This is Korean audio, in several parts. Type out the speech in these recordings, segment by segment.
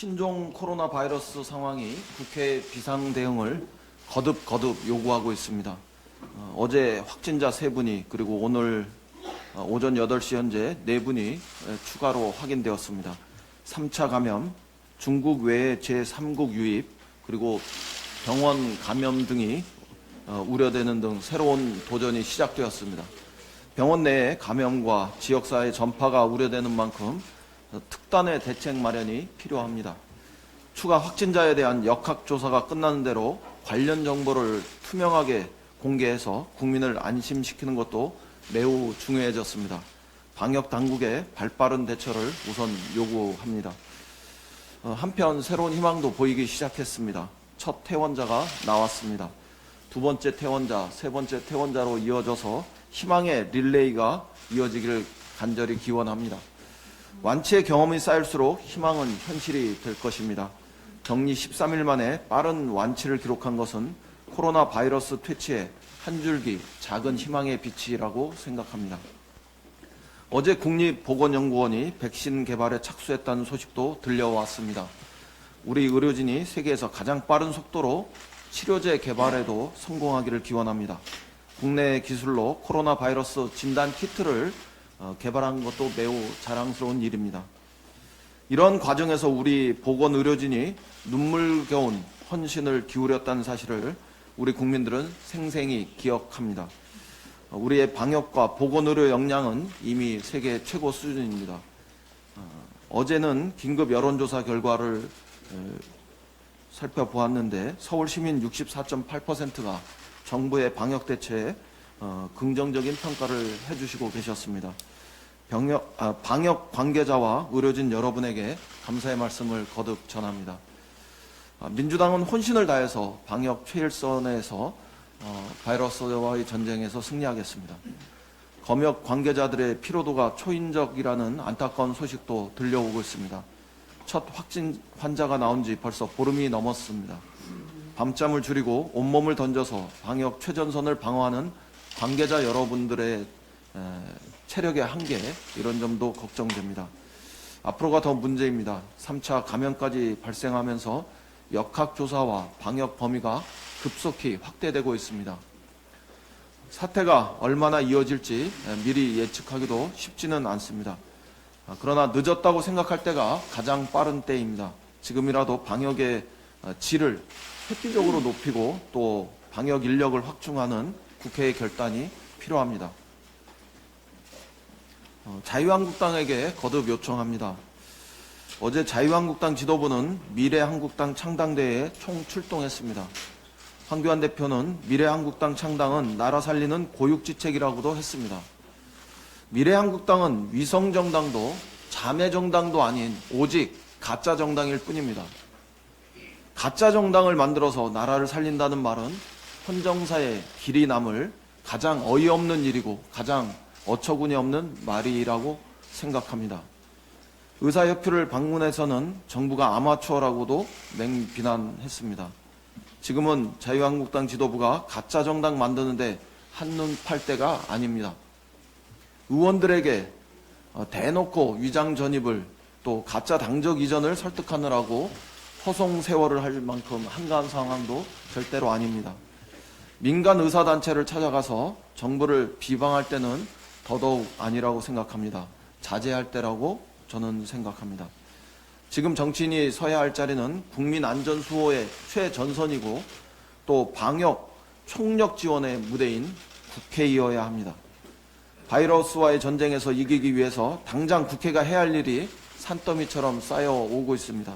신종 코로나 바이러스 상황이 국회 비상 대응을 거듭 요구하고 있습니다. 어제 확진자 3분이 그리고 오늘 오전 8시 현재 4분이 추가로 확인되었습니다. 3차 감염, 중국 외에 제3국 유입, 그리고 병원 감염 등이 우려되는 등 새로운 도전이 시작되었습니다. 병원 내의 감염과 지역사회 전파가 우려되는 만큼 특단의 대책 마련이 필요합니다. 추가 확진자에 대한 역학조사가 끝나는 대로 관련 정보를 투명하게 공개해서 국민을 안심시키는 것도 매우 중요해졌습니다. 방역 당국의 발빠른 대처를 우선 요구합니다. 한편 새로운 희망도 보이기 시작했습니다. 첫 퇴원자가 나왔습니다. 두 번째 퇴원자, 세 번째 퇴원자로 이어져서 희망의 릴레이가 이어지기를 간절히 기원합니다. 완치의 경험이 쌓일수록 희망은 현실이 될 것입니다. 격리 13일 만에 빠른 완치를 기록한 것은 코로나 바이러스 퇴치에 한 줄기 작은 희망의 빛이라고 생각합니다. 어제 국립보건연구원이 백신 개발에 착수했다는 소식도 들려왔습니다. 우리 의료진이 세계에서 가장 빠른 속도로 치료제 개발에도 성공하기를 기원합니다. 국내 기술로 코로나 바이러스 진단 키트를 개발한 것도 매우 자랑스러운 일입니다. 이런 과정에서 우리 보건의료진이 눈물겨운 헌신을 기울였다는 사실을 우리 국민들은 생생히 기억합니다. 우리의 방역과 보건의료 역량은 이미 세계 최고 수준입니다. 어제는 긴급 여론조사 결과를 살펴보았는데 서울 시민 64.8%가 정부의 방역 대처에 긍정적인 평가를 해주시고 계셨습니다. 방역 관계자와 의료진 여러분에게 감사의 말씀을 거듭 전합니다. 민주당은 혼신을 다해서 방역 최일선에서 바이러스와의 전쟁에서 승리하겠습니다. 검역 관계자들의 피로도가 초인적이라는 안타까운 소식도 들려오고 있습니다. 첫 확진 환자가 나온 지 벌써 보름이 넘었습니다. 밤잠을 줄이고 온몸을 던져서 방역 최전선을 방어하는 관계자 여러분들의 체력의 한계, 이런 점도 걱정됩니다. 앞으로가 더 문제입니다. 3차 감염까지 발생하면서 역학조사와 방역 범위가 급속히 확대되고 있습니다. 사태가 얼마나 이어질지 미리 예측하기도 쉽지는 않습니다. 그러나 늦었다고 생각할 때가 가장 빠른 때입니다. 지금이라도 방역의 질을 획기적으로 높이고 또 방역 인력을 확충하는 국회의 결단이 필요합니다. 자유한국당에게 거듭 요청합니다. 어제 자유한국당 지도부는 미래한국당 창당대회에 총출동했습니다. 황교안 대표는 미래한국당 창당은 나라 살리는 고육지책이라고도 했습니다. 미래한국당은 위성정당도 자매정당도 아닌 오직 가짜정당일 뿐입니다. 가짜정당을 만들어서 나라를 살린다는 말은 헌정사에 길이 남을 가장 어이없는 일이고 가장 어처구니 없는 말이라고 생각합니다. 의사협회를 방문해서는 정부가 아마추어라고도 맹비난했습니다. 지금은 자유한국당 지도부가 가짜 정당 만드는데 한눈 팔 때가 아닙니다. 의원들에게 대놓고 위장 전입을 또 가짜 당적 이전을 설득하느라고 허송 세월을 할 만큼 한가한 상황도 절대로 아닙니다. 민간 의사단체를 찾아가서 정부를 비방할 때는 더더욱 아니라고 생각합니다. 자제할 때라고 저는 생각합니다. 지금 정치인이 서야 할 자리는 국민 안전 수호의 최전선이고 또 방역 총력 지원의 무대인 국회이어야 합니다. 바이러스와의 전쟁에서 이기기 위해서 당장 국회가 해야 할 일이 산더미처럼 쌓여오고 있습니다.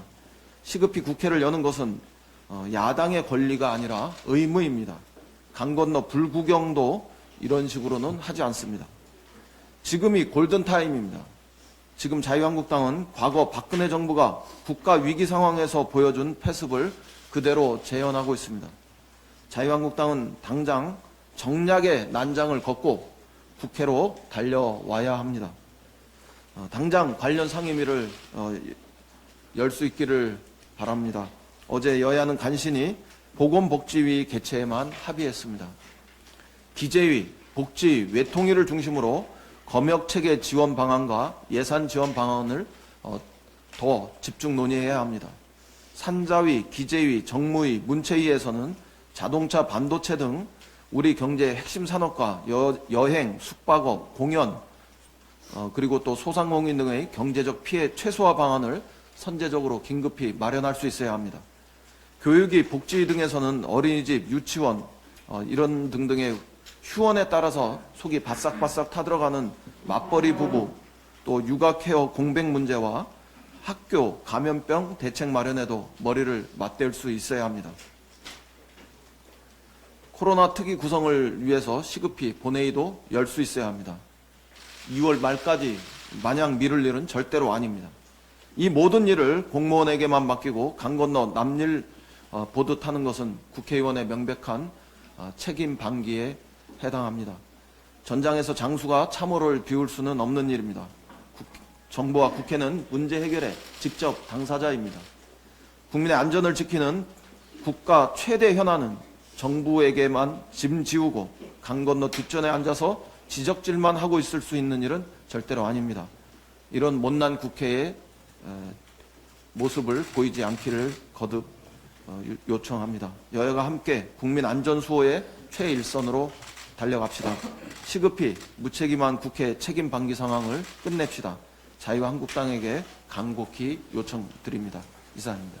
시급히 국회를 여는 것은 야당의 권리가 아니라 의무입니다. 강 건너 불구경도 이런 식으로는 하지 않습니다. 지금이 골든타임입니다. 지금 자유한국당은 과거 박근혜 정부가 국가 위기 상황에서 보여준 패습을 그대로 재현하고 있습니다. 자유한국당은 당장 정략의 난장을 걷고 국회로 달려와야 합니다. 당장 관련 상임위를 열 수 있기를 바랍니다. 어제 여야는 간신히 보건복지위 개최에만 합의했습니다. 기재위, 복지, 외통위를 중심으로 검역체계 지원 방안과 예산 지원 방안을 더 집중 논의해야 합니다. 산자위, 기재위, 정무위, 문체위에서는 자동차, 반도체 등 우리 경제의 핵심 산업과 여행, 숙박업, 공연, 그리고 또 소상공인 등의 경제적 피해 최소화 방안을 선제적으로 긴급히 마련할 수 있어야 합니다. 교육위, 복지위 등에서는 어린이집, 유치원 이런 등등의 휴원에 따라서 속이 바싹바싹 타들어가는 맞벌이 부부, 또 육아 케어 공백 문제와 학교 감염병 대책 마련에도 머리를 맞댈 수 있어야 합니다. 코로나 특위 구성을 위해서 시급히 본회의도 열 수 있어야 합니다. 2월 말까지 마냥 미룰 일은 절대로 아닙니다. 이 모든 일을 공무원에게만 맡기고 강 건너 남일 보듯 하는 것은 국회의원의 명백한 책임 방기에 해당합니다. 전장에서 장수가 참호를 비울 수는 없는 일입니다. 정부와 국회는 문제 해결의 직접 당사자입니다. 국민의 안전을 지키는 국가 최대 현안은 정부에게만 짐 지우고 강 건너 뒷전에 앉아서 지적질만 하고 있을 수 있는 일은 절대로 아닙니다. 이런 못난 국회의 모습을 보이지 않기를 거듭 요청합니다. 여야가 함께 국민 안전 수호의 최일선으로 달려갑시다. 시급히 무책임한 국회 책임 방기 상황을 끝냅시다. 자유한국당에게 간곡히 요청드립니다. 이상입니다.